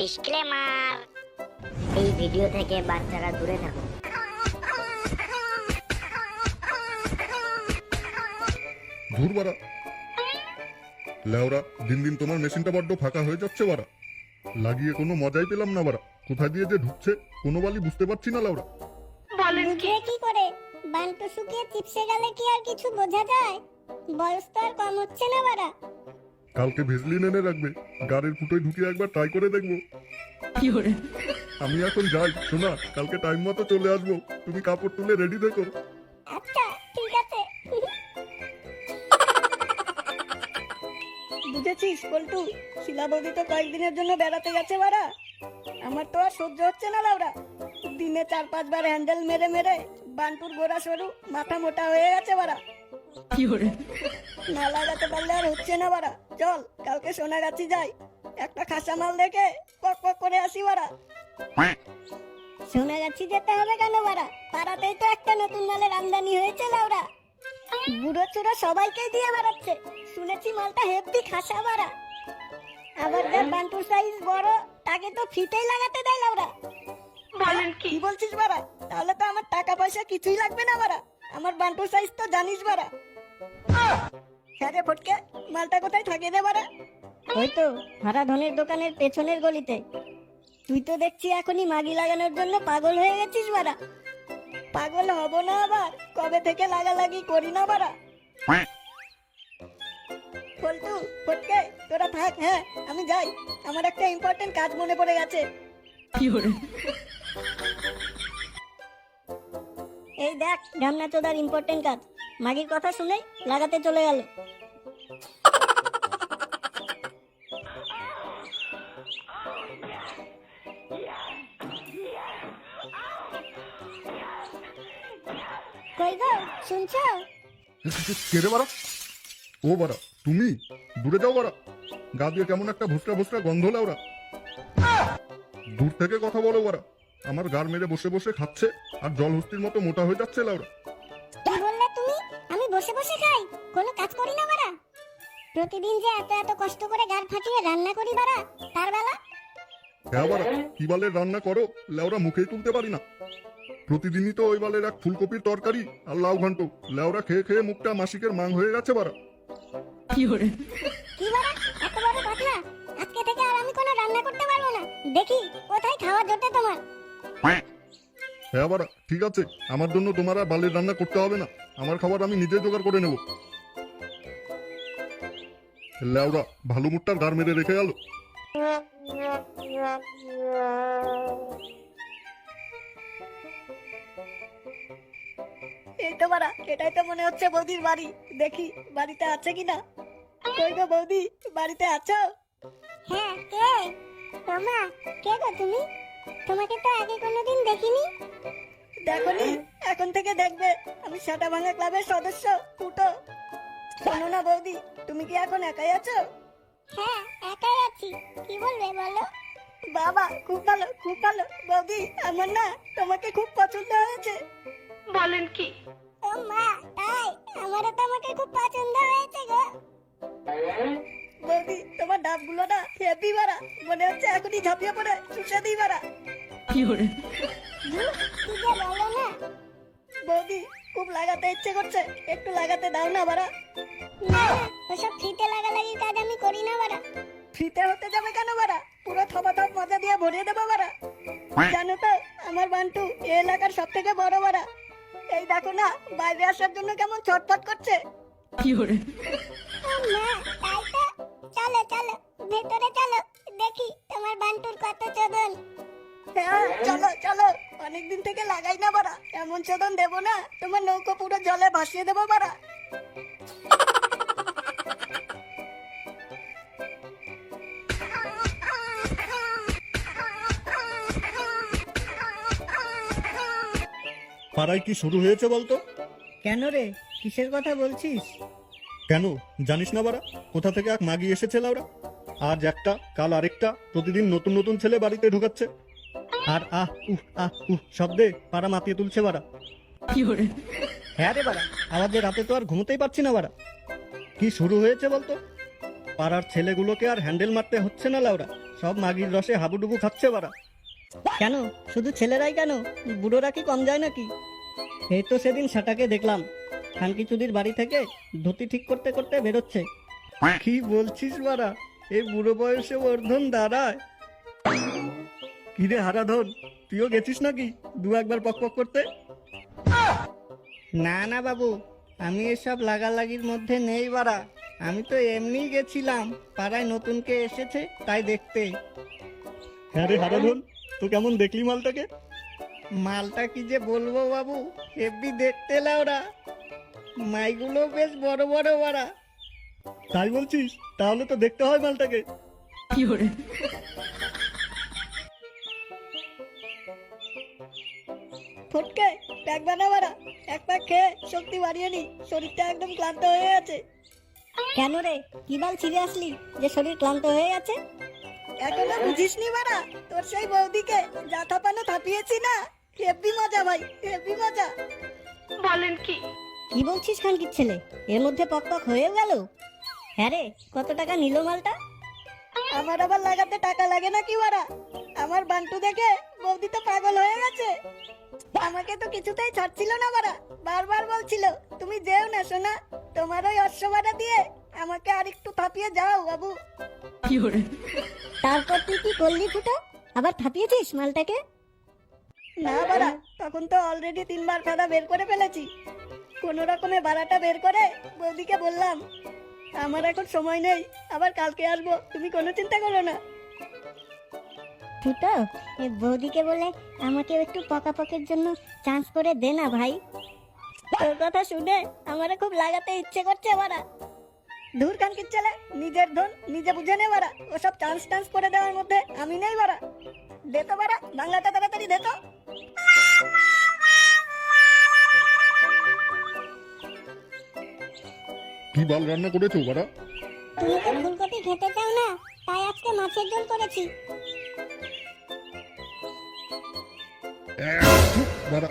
Disclaimer, এই video থেকে বাচ্চারা দূরে থাকুন। ধুর বাড়া লেওরা, দিন দিন তোমার মেশিনটা বড্ড ফাঁকা হয়ে যাচ্ছে বাড়া। লাগিয়ে কোনো মজাই পেলাম না বাড়া, কোথায় দিয়ে যে ঢুকছে কোনো বালি বুঝতে পারছি না লেওরা। বুঝবে কি করে? বান্টু শুকিয়ে চিপসে গেলে কি আর কিছু বোঝা যায়? বয়স তো আর কম হচ্ছে না বাড়া। কালকে ভেজলিন এনে রাখবে, গাড়ির ফুটোয় ঢুকিয়ে একবার ট্রাই করে দেখবো। আমি এখন যাই শোনা, কালকে টাইম মতো চলে আসবো, তুমি কাপড় তুলে রেডি দেখো। আচ্ছা ঠিক আছে। বুঝেছিস পল্টু, শিলা বৌদি তো কয়েকদিনের জন্য বেড়াতে গেছে বাড়া। আমার তো আর সহ্য হচ্ছে না লাউরা, দিনে 4-5 বার হ্যান্ডেল মেরে মেরে বান্টুর গোড়া সরু মাথা মোটা হয়ে গেছে বাড়া। না লাগাতে পারলে আর হচ্ছে না বাড়া। চল কালকে সোনাগাছি যাই, একটা খাসা মাল দেখে পক পক করে আসি বাড়া। সোনাগাছি যেতে হবে কেন বাড়া? পাড়াতেই তো একটা নতুন মালের আমদানি হয়েছে লাউরা। বুড়ো চুড়ো সবাইকেই দিয়ে বেড়াচ্ছে, শুনেছি মালটা হেভি খাসা বাড়া। আবার যার বান্টুর সাইজ বড় তাকে তো ফিতেই লাগাতে দেয় লাউরা। কি বলছিস বাড়া? তাহলে তো আমার টাকা পয়সা কিছুই লাগবে না বাড়া, আমার বান্টুর সাইজ তো জানিস বাড়া। হ্যাঁ রে ফটকে, মালটা কোথায় থাকে রে বাড়া? ওই তো হারাধনের দোকানের পেছনের গলিতে। তুই তো দেখছি এখনই মাগি লাগানোর জন্য পাগল হয়ে গেছিস বাড়া। পাগল হব না আবার, কবে থেকে লাগালাগি করি না বাড়া। পল্টু ফটকে তোরা থাক, হ্যাঁ আমি যাই, আমার একটা ইম্পর্টেন্ট কাজ মনে পড়ে গেছে। এই দেখ ঢামনা চোদার ইম্পর্টেন্ট কাজ, মাগির কথা শুনে লাগাতে চলে গেল। কই গো শুনছো? কে রে বাড়া? ও বাড়া তুমি, দূরে যাও বাড়া, গা দিয়ে কেমন একটা ভুসরা ভুসরা গন্ধ লেওরা। দূর থেকে কথা বলো বাড়া, আমার গার মেরে বসে বসে খাচ্ছে আর জল হস্তির মতো মোটা হয়ে যাচ্ছে লেওরা। কি বললে তুমি? আমি বসে বসে খাই, কোনো কাজ করি না বাড়া। প্রতিদিন যে এত এত কষ্ট করে গাড় ফাটিয়ে রান্না করি বাড়া, তার বেলা হ্যাঁ বাড়া, কি বালের রান্না করো লেওরা, মুখেই তুলতে পারি না। প্রতিদিনই তো ওই বালের এক ফুলকপির তরকারি আর লাউ ঘন্ট, লেওরা খেয়ে খেয়ে মুখটা মাসিকের মাং হয়ে গেছে বাড়া। কি বাড়া এত বড় কথা? আজকে থেকে আর আমি কোনো রান্না করতে পারবো না। দেখি কোথায় খাওয়া জোটে তোমার। হ্যাঁ বাড়া ঠিক আছে, আমার জন্য তোমার আর বালের রান্না করতে হবে না, আমার খাবার আমি নিজে জোগাড় করে নেব। লেওরা ভালো মুখটার গার মেরে রেখে গেল। এই তো বাড়া, এটাই তো মনে হচ্ছে বৌদির বাড়ি, দেখি বাড়িতে আছে কিনা। কই গো বৌদি, বাড়িতে আছো? হ্যাঁ কে? তোমরা কে গো তুমি? তোমাকে তো আগে কোনোদিন দেখিনি। দেখনি, এখন থেকে দেখবে, আমি সাটা ভাঙা ক্লাবের সদস্য ফুটো। শোনো না বৌদি, তুমি কি এখন একাই আছো? হ্যাঁ একাই আছি, কি বলবে বলো? বাবা খুব ভালো খুব ভালো বৌদি, আমার না তোমাকে খুব পছন্দ হয়েছে। বলেন কি? ও মা তাই? আমারও তো আমাকে খুব পছন্দ হয়েছে গো। বৌদি তোমার ডাবগুলো না হেভি বাড়া, মনে হচ্ছে এখনই ঝাঁপিয়ে পড়ে চুষে দিই বাড়া। কি যে বলো না। বৌদি খুব লাগাতে ইচ্ছে করছে, একটু লাগাতে দাও না বাড়া। না ওসব ফিতে লাগালাগির কাজ আমি করি না বাড়া। ফিতে হতে যাবে কেন বাড়া, পুরো থপ মজা দিয়ে ভরিয়ে দেবো বাড়া। জানো তো আমার বান্টু এই এলাকার সব থেকে বড় বাড়া। এই দেখো না বাইরে আসার জন্য কেমন ছটফট করছে। ও মা তাই তো, চলো চলো ভেতরে চলো, দেখি তোমার বান্টুর কত চোদন। হ্যাঁ চলো চলো, অনেকদিন থেকে লাগাই না বাড়া, এমন চোদন দেবো না তোমার নৌকো পুরো জলে ভাসিয়ে দেবো বাড়া। পাড়ায় কি শুরু হয়েছে বলতো? কেন রে, কিসের কথা বলছিস? কেন জানিস না বাড়া, কোথা থেকে এক মাগি এসেছে লাউরা, আজ একটা কাল আরেকটা, প্রতিদিন নতুন নতুন ছেলে বাড়িতে ঢুকাচ্ছে আর আহ উহ শব্দে পাড়া মাতিয়ে তুলছে বাড়া। হ্যাঁ রে বাড়া, আওয়াজে রাতে তো আর ঘুমোতেই পারছি না বাড়া। কি শুরু হয়েছে বলতো? পাড়ার ছেলেগুলোকে আর হ্যান্ডেল মারতে হচ্ছে না লাউরা, সব মাগির রসে হাবুডুবু খাচ্ছে বাড়া। কেন শুধু ছেলেরাই কেন, বুড়োরা কি কম যায় নাকি? এই তো সেদিন সেটাকে দেখলাম খানকি চুদির বাড়ি থেকে ধুতি ঠিক করতে করতে বেরোচ্ছে। কি বলছিস বাড়া, এই বুড়ো বয়সে অর্ধন দাঁড়ায়? কিরে হারাধন, তুইও গেছিস নাকি দু একবার পক পক করতে? না না বাবু, আমি এসব লাগালাগির মধ্যে নেই বাড়া। আমি তো এমনিই গেছিলাম, পাড়ায় নতুন কে এসেছে তাই দেখতে। হ্যাঁ রে হারাধন, তো কেমন দেখলি মালটাকে? মালটা কি যে বলবো বাবু, হেব্বি দেখতে লাউরা, মাইগুলো বেশ বড় বড় বাড়া। তাই বলছিস? তাহলে তো দেখতে হয় মালটাকে। ফটকে প্যাক বানা বাড়া, এক প্যাক খেয়ে শক্তি বাড়িয়ে নি, শরীরটা একদম ক্লান্ত হয়ে আছে। কেন রে, কি বাল ছিঁড়ে আসলি যে শরীর ক্লান্ত হয়ে আছে? এখনো বুঝিসনি বাড়া, তোর সেই বৌদিকে যা থাপানো থাপিয়েছি না, হেব্বি মজা ভাই, হেব্বি মজা। কি বলছিস খানকির ছেলে, এর মধ্যে পক পক হয়েও গেল? হ্যাঁ রে, কত টাকা নিল মালটা? আমার আবার লাগাতে টাকা লাগে না কি বাড়া? আমার বান্টু দেখে বৌদি তো পাগল হয়ে গেছে। আমাকে তো কিছুতেই ছাড়ছিল না বাড়া, বারবার বলছিল তুমি যেও না সোনা, তোমার ওই অশ্ব ভাড়া দিয়ে আমাকে আর একটু থাপিয়ে যাও বাবু। তারপর তুই কি করলি ফুটো, আবার থাপিয়েছিস মালটাকে? না বাড়া, তখন তো অলরেডি 3বার খাদা বের করে ফেলেছি। কোন রকমে ভাড়াটা বের করে বৌদিকে বললাম আমার এখন সময় নেই, আবার কালকে আসবো, তুমি কোনো চিন্তা করো না। ফুটো, এ বৌদিকে বলে আমাকে একটু পকাপকের জন্য চান্স করে দে না ভাই। তোর কথা শুনে আমারে খুব লাগাতে ইচ্ছে করছে বাড়া। দূর কানকির ছেলে, নিজের ধন নিজে বুঝে নে বাড়া, ওসব চান্স টান্স করে দেওয়ার মধ্যে আমি নেই বাড়া। দে তো বাড়া, বাংলাটা তাড়াতাড়ি দে তো। কি বাল রান্না করেছো বাড়া? তুমি তো ফুলকপি খেতে চাও না, তাই আজকে মাছের ঝোল করেছি। বাড়া,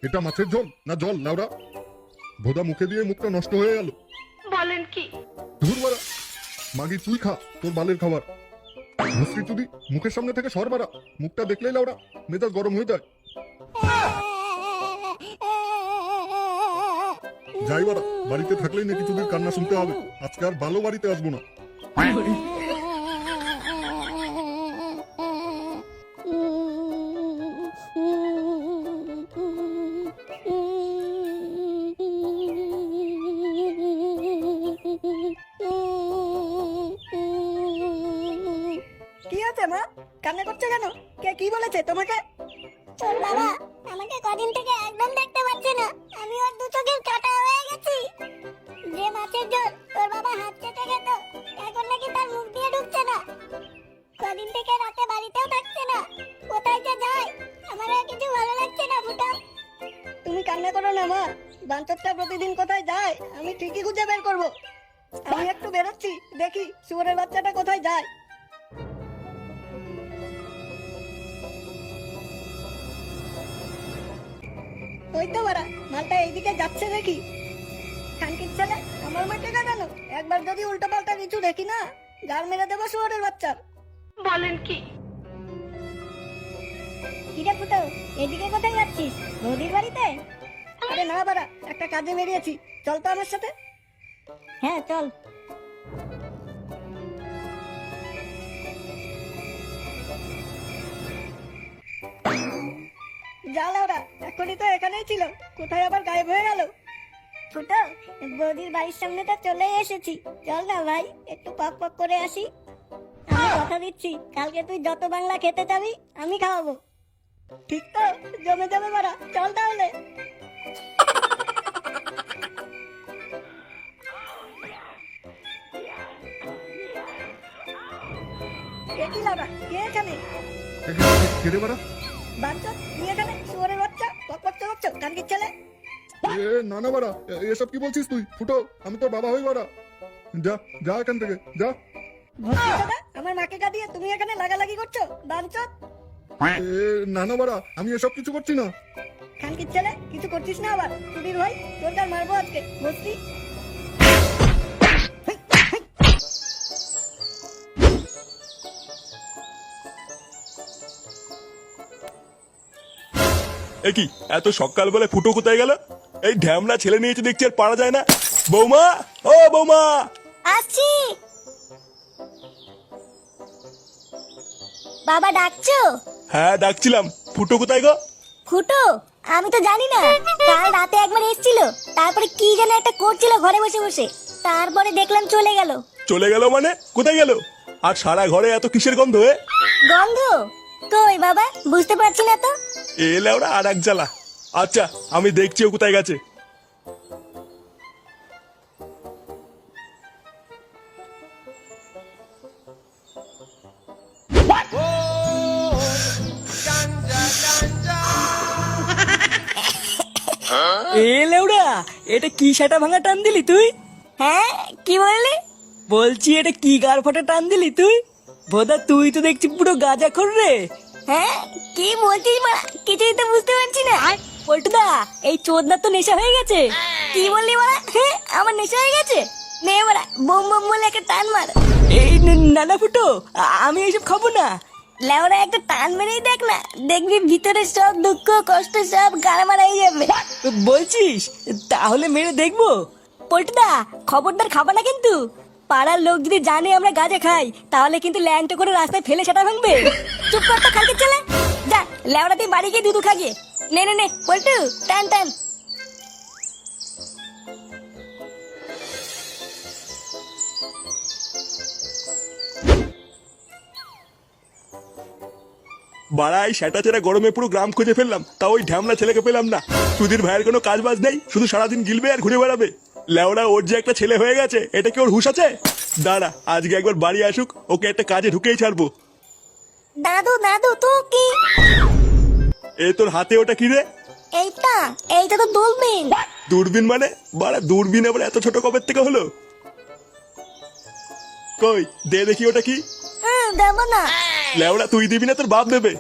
এটা মাছের ঝোল না জল লাউরা? ভোদা মুখে দিয়ে মুখটা নষ্ট হয়ে গেল। বলেন কি? ধুর বাড়া, মাগি তুই খা তোর বালের খাবার। ভস্রি চুদি মুখের সামনে থেকে সর বাড়া, মুখটা দেখলেই লাউরা মেজাজ গরম হয়ে যায়। যাই বাড়া, বাড়িতে থাকলেই নাকি চুদির কান্না শুনতে হবে। আজকে আর ভালো বাড়িতে আসবো না। কি আছে মা, কান্না করছে কেন? কে কি বলেছে তোমাকে? তোর বাবা আমাকে কদিন থেকে একদম দেখতে পাচ্ছে না, আমি ওর দু চোখের কাটা হয়ে গেছি। যে মাছের ঝোল তোর বাবা হাত চেটে খেত, এখন নাকি তার মুখ দিয়ে ঢুকছে না। কদিন থেকে রাতে বাড়িতেও থাকছে না, কোথায় যে যায় আমার আর কিছু ভালো লাগছে না ফুটো। তুমি কান্না করো না মা, বাঞ্চতটা প্রতিদিন কোথায় যায় আমি ঠিকই খুঁজে বের করবো। আমি একটু বেরোচ্ছি, দেখি শুয়োরের বাচ্চাটা কোথায় যায়। ওই তো বাড়া, মালটা এইদিকে যাচ্ছে দেখি। খানকির ছেলে, আমার মাকে কাটানো, একবার যদি উল্টো পাল্টা কিছু দেখি না, গাল মেরে দেবো শুয়োরের বাচ্চা। বলেন কি? কিরে ফুটো, এদিকে কোথায় যাচ্ছিস? বৌদির বাড়িতে? আরে না বাড়া, একটা কাজে বেরিয়েছি, চল তো আমার সাথে। হ্যাঁ চল। যা লাউরা, এখনই তো এখানেই ছিল, কোথায় আবার গায়েব হয়ে গেল? ফুটো, বৌদির বাড়ির সামনে তো চলে এসেছি, চল না ভাই একটু পক পক করে আসি। আমি কথা দিচ্ছি, কালকে তুই যত বাংলা খেতে যাবি আমি খাওয়াবো। ঠিক তো, জমে যাবে বাড়া, চল তাহলে। কে কি লাউরা, কে এখানে? কে রে বাড়া? বাঞ্চত, তুই এখানে শুয়োরের বাচ্চা, পক পক চালাচ্ছ কানকির ছেলে। এ না না বাড়া, এসব কি বলছিস তুই? ফুটো, আমি তোর বাবা হই বাড়া। যা যা এখান থেকে যা। ভর্তি দাদা, আমার মাকে কাঁদিয়ে তুমি এখানে লাগালাগি করছো বাঞ্চত। না না বাড়া, আমি এসব কিছু করছি না। খানকির ছেলে, কিছু করছিস না আবার? সুধীর ভাই, তোর কার মারবো আজকে, ভর্তি। এ কি এত সকালবেলা ফুটো কোথায় গেল? এই ঢ্যামলা ছেলে নিয়েছে দেখছি, আর পারা যায় না। বৌমা, ও বৌমা। আসছি। বাবা ডাকছো? হ্যাঁ ডাকছিলাম। ফুটো কোথায় গো? ফুটো? আমি তো জানি না। কাল রাতে একবার এসেছিল, তারপরে কি যেন একটা করছিল ঘরে বসে বসে, তারপরে দেখলাম চলে গেল। চলে গেল মানে? কোথায় গেল? আর সারা ঘরে এত কিসের গন্ধ? গন্ধ? কই বাবা, বুঝতে পারছি না তো। এলে ওরা আর এক জ্বালা। আচ্ছা আমি দেখছি ও কোথায় গেছে। এ লেউড়া, এটা কি সেটা ভাঙা টান দিলি তুই? হ্যাঁ, কি বললি? বলছি এটা কি গার ফাটা টান দিলি তুই? বোধা তুই তো দেখছি পুরো গাঁজা খোর রে। হ্যাঁ, কি বলছিস মা? কিছুই তো বুঝতে পারছি না। পল্টুদা, এই চোদনার তো নেশা হয়ে গেছে। কি বললি মারা? হ্যাঁ, আমার নেশা হয়ে গেছে। নে মারা, বোম বোম বলে একটা টান মার। এই নানা ফুটো, আমি এইসব খাবো না। লেওরা একটা টান মেরেই দেখ না, দেখবি ভিতরে সব দুঃখ কষ্ট সব গাড়মারা হয়ে যাবে। বলছিস? তাহলে মেরে দেখবো। পল্টুদা, খবরদার খাবা না কিন্তু। পাড়ার লোক যদি জানে আমরা গাঁজা খাই, তাহলে কিন্তু ল্যাংটো করে রাস্তায় ফেলে সেটা ভাঙবে। চুপ কর তো খালকে ছেলে। যা, লেওরা তুই বাড়ি গিয়ে দুধু খাগিয়ে। নে নে নে পল্টু, টান টান। বাড়াই সেটা ছেড়ে গরমে পুরো গ্রাম খুঁজে ফেললাম, তা ওই ঢ্যামলা ছেলেকে পেলাম না। সুধীর ভাইয়ের কোনো কাজ বাজ নেই, শুধু সারাদিন গিলবে আর ঘুরে বেড়াবে। লেওড়া ওর যে একটা ছেলে হয়ে গেছে, এটা কি ওর হুঁশ আছে? দাঁড়া, আজকে একবার বাড়ি আসুক, ওকে একটা কাজে ঢুকেই ছাড়বো। দাদু দাদু, তো কি এ তোর হাতে ওটা কি রে? এইটা? এইটা তো দূরবীন। দূরবীন মানে? বাড়া দূরবীন আবার এত ছোট কবে থেকে হলো? কই দে দেখি ওটা কি। হ্যাঁ, দেবো না। লেওড়া তুই দিবি না, তোর বাপ দেবে।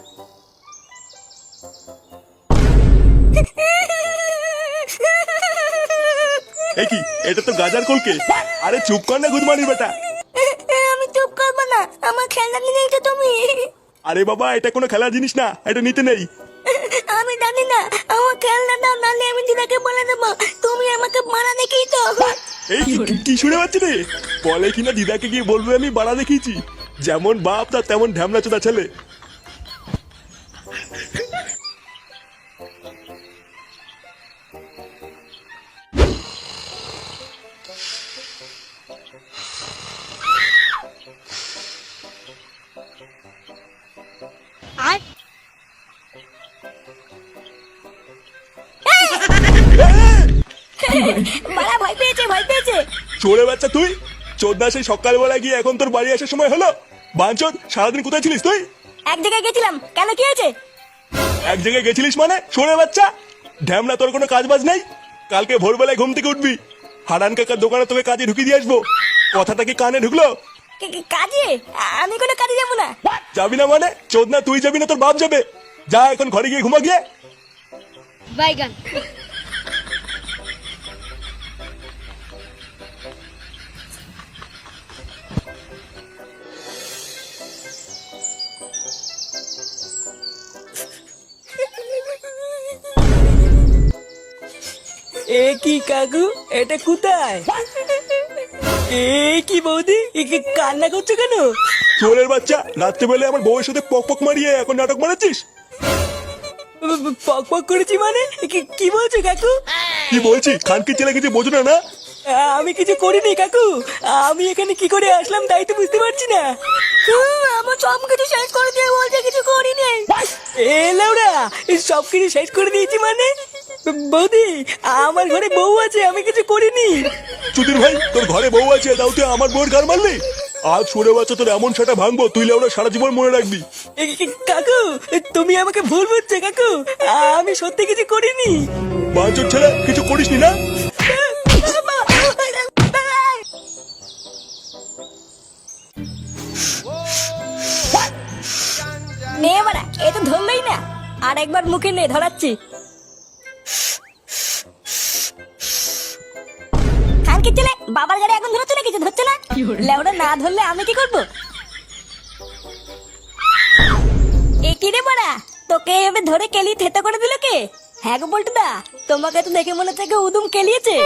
এ কি, এটা তো গাজার কলকে। আরে চুপ কর না গুদমানি বেটা। আমি চুপ করবো না, আমার খেলনা নিয়ে তো তুমি। আরে বাবা, এটা কোনো খেলার জিনিস না, এটা নিতে নেই। আমি জানি না, আমার খেলনা দাও, নালে আমি দিদাকে বলে দেবো তুমি আমাকে মারা দেখিয়ে তো। এই কি শুনে পাচ্ছি রে? বলে কিনা দিদাকে গিয়ে বলবে আমি বাড়া দেখিয়েছি। যেমন বাপ তার তেমন ঢ্যামলা চোদা ছেলে। মারা ভয় পেয়েছে, ভয় পেয়েছে। চোরে বাচ্চা তুই, চোদ্দা সেই সকালবেলা গিয়ে এখন তোর বাড়ি আসার সময় হলো? বাঞ্চোদ, সারাদিন কোথায় ছিলিস তুই? এক জায়গায় গেছিলাম, কেন কি হয়েছে? এক জায়গায় গেছিলিস মানে? চোরে বাচ্চা ঢ্যামলা, তোর কোনো কাজ বাজ নেই? কালকে ভোরবেলায় ঘুম থেকে উঠবি, হারান কাকার দোকানে তোকে কাজে ঢুকিয়ে দিয়ে আসবো। কথাটা কি কানে ঢুকলো? কাজে? আমি কোনো কাজে যাবো না। যাবি না মানে? চোদনা তুই যাবি না, তোর বাপ যাবে। যা এখন ঘরে গিয়ে ঘুমা গিয়ে। বাইগান। এ কি কাকু, এটা কোথায়? এ কি বৌদি, কান্না করছো কেন? চোরের বাচ্চা, রাত্রেবেলায় আমার বউয়ের সাথে পক পক মারিয়ে এখন নাটক মারাচ্ছিস? পক পক করেছি মানে? কি বলছো কাকু? কি বলছি, খানকির ছেলে কিছু বোঝো না না? আমি কিছু করিনি কাকু, আমি এখানে কি করে আসলাম তাই তো বুঝতে পারছি না। আমার সব কিছু শেষ করে দিয়ে বলছে কিছু করিনি। এ লেউড়া, সব কিছু শেষ করে দিয়েছি মানে? বৌদি, আমার ঘরে বউ আছে, আমি কিছু করিনি। সুধীর ভাই, তোর ঘরে বউ আছে, তাও তুই আমার বউয়ের গার মারলি? আজ সরে বাচ্চা তোর এমন সেটা ভাঙবো, তুই লেওড়া সারা জীবন মনে রাখবি। কাকু, তুমি আমাকে ভুল বুঝছো কাকু, আমি সত্যি কিছু করিনি। বাঞ্চোর ছেলে, কিছু করিসনি না? নে বাড়া, এ তো ধরলই না। আর একবার মুখে নে, ধরাচ্ছি। খানকে চলে বাবার গাড়ি এখন ধরছে না, কিছু ধরছে না। লেওড়া না ধরলে আমি কি করবো? এ কি রে বাড়া, তোকে এভাবে ধরে কেলিয়ে থেতো করে দিল কে? হ্যাঁ গো পল্টুদা, তোমাকে তো দেখে মনে হচ্ছে কেউ উদুম কেলিয়েছে।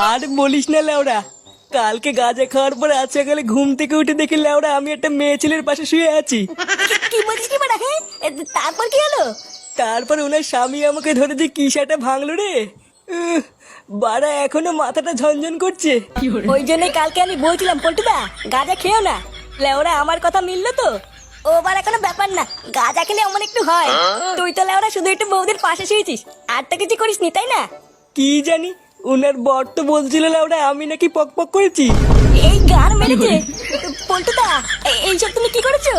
আর বলিস না লেওড়া, কালকে গাঁজা খাওয়ার পরে আজ সকালে ঘুম থেকে উঠে দেখি লেওড়া আমি একটা মেয়ে ছেলের পাশে শুয়ে আছি। কি বলছিস কি বাড়া? হ্যাঁ, তারপর কি হলো? তারপর ওনার স্বামী আমাকে ধরে যে কি সেটা ভাঙলো রে। বাড়া এখনো মাথাটা ঝনঝন করছে। ওই জন্যই কালকে আমি বলছিলাম পল্টুদা গাঁজা খেও না। লেওরা আমার কথা মিললো তো? ও বাড়া কোনো ব্যাপার না, গাঁজা খেলে অমন একটু হয়। তুই তো লেওরা শুধু একটু বৌদির পাশে শুয়েছিস, আর তো কিছু করিস নি, তাই না? কি জানি, ওনার বর তো বলছিল লেওড়া আমি নাকি পক পক করেছি। এই গার মেরেছে। পল্টুদা এইসব তুমি কি করেছো?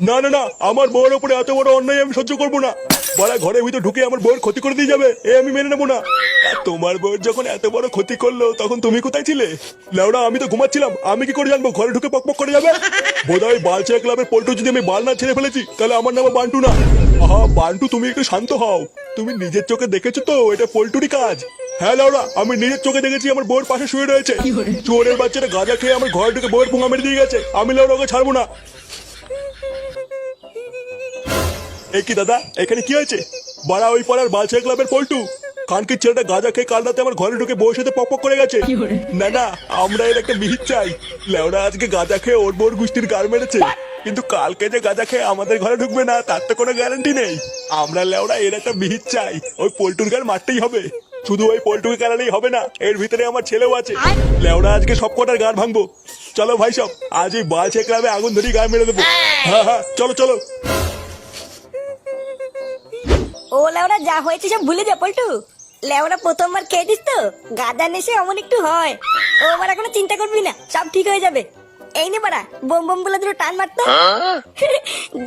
না না না, আমার বউয়ের ওপরে এত বড় অন্যায় আমি সহ্য করবো না। বলা ঘরের ভিতর ঢুকে আমার বউয়ের ক্ষতি করে দিয়ে যাবে, এ আমি মেনে নেবো না। আর তোমার বউয়ের যখন এত বড় ক্ষতি করলো তখন তুমি কোথায় ছিলে? লেওড়া আমি তো ঘুমাচ্ছিলাম, আমি কি করে জানবো ঘরে ঢুকে পক পক করে যাবে? বোধহয় বালচা ক্লাবের পল্টু যদি আমি বাল না ছেড়ে ফেলেছি তাহলে আমার নাম বান্টু না। আহা বান্টু, তুমি একটু শান্ত হও। তুমি নিজের চোখে দেখেছো তো এটা পল্টুরই কাজ? হ্যাঁ লাউড়া, আমি নিজের চোখে দেখেছি আমার বউয়ের পাশে শুয়ে রয়েছে। চোরের বাচ্চাটা গাঁজা খেয়ে আমার ঘরে ঢুকে বউয়ের পুঙা মেরে দিয়ে গেছে, আমি লাউড়া ওকে ছাড়বো না। এ কি দাদা, এখানে কি হয়েছে? বাড়া ওই পাড়ার বালচা ক্লাবের পল্টু কানকির ছেলেটা গাঁজা খেয়ে কাল রাতে আমার ঘরে ঢুকে বউর সাথে পক পক করে গেছে। না না, আমরা এর একটা বিহিত চাই। লেওড়া আজকে গাঁজা খেয়ে ওর বউর গোষ্ঠীর গার মেরেছে, কিন্তু কালকে যে গাঁজা খেয়ে আমাদের ঘরে ঢুকবে না তার তো কোনো গ্যারান্টি নেই। আমরা লেওড়া এর একটা বিহিত চাই, ওই পল্টুর গার মারতেই হবে। শুধু ওই পল্টুকে কারণেই হবে না, এর ভিতরে আমার ছেলেও আছে। লেওড়া আজকে সব কটার গার ভাঙবো। চলো ভাই সব, আজ ওই বালচা ক্লাবে আগুন ধরি গার মেরে দেবো। হ্যাঁ হ্যাঁ, চলো চলো। ও লেওরা যা হয়েছে সব ভুলে যা পল্টু। লেওরা প্রথমবার খেয়েছিস তো, গাঁজা নেশে অমন একটু হয়। ও বাড়া কোনো চিন্তা করবি না, সব ঠিক হয়ে যাবে। এই নে বাড়া বোম বোম বলে দুটো টান মারতো,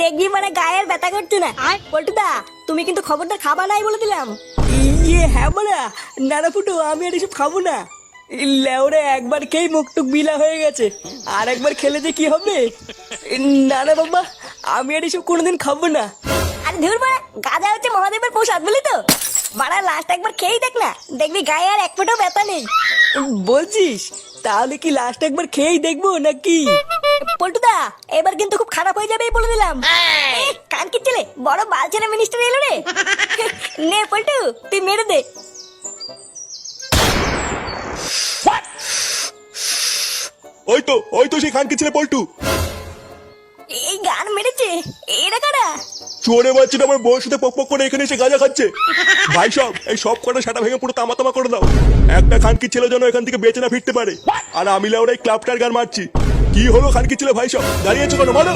দেখবি মানে গায়ে আর ব্যথা করছে না। পল্টুদা তুমি কিন্তু খবরটা খাবা নাই বলে দিলাম। ইয়ে হ্যাঁ বলা, নানা ফুটো আমি আর এসব খাবো না। লেওরে একবার খেয়ে মুখ টুক বিলা হয়ে গেছে, আর একবার খেলে যে কি হবে। না না বাবা, আমি আর এসব কোনোদিন খাবো না। আর ধুর বাড়া, গাঁজা হচ্ছে মহাদেবের প্রসাদ বলি তো। বাড়া লাস্ট একবার খেয়েই দেখ না, দেখবি গায়ে আর এক ফোঁটাও ব্যথা নেই। বলছিস? তাহলে কি লাস্ট একবার খেয়েই দেখবো নাকি? পল্টুদা এবার কিন্তু খুব খারাপ হয়ে যাবে বলে দিলাম। কান কি ছেলে, বড় বালছেনা মিনিস্টার এলো রে। নে পল্টু তুই মেরে দে। ওই তো সেই খানকি ছেলে পল্টু। এই গান মেরেছে, এটা কারা? চোরে বাচ্চাটা আমার বউর সাথে পক পক করে এখানে এসে গাঁজা খাচ্ছে। ভাই সব, এই সব কটা সাটা ভেঙে পুরো তামা তামা করে দাও। একটা খানকি ছেলে যেন এখান থেকে বেঁচে না ফিরতে পারে। আর আমি লাউরা এই ক্লাবটার গান মারছি। কি হলো খানকি ছেলে ভাই সব, দাঁড়িয়েছো কেন? মারো।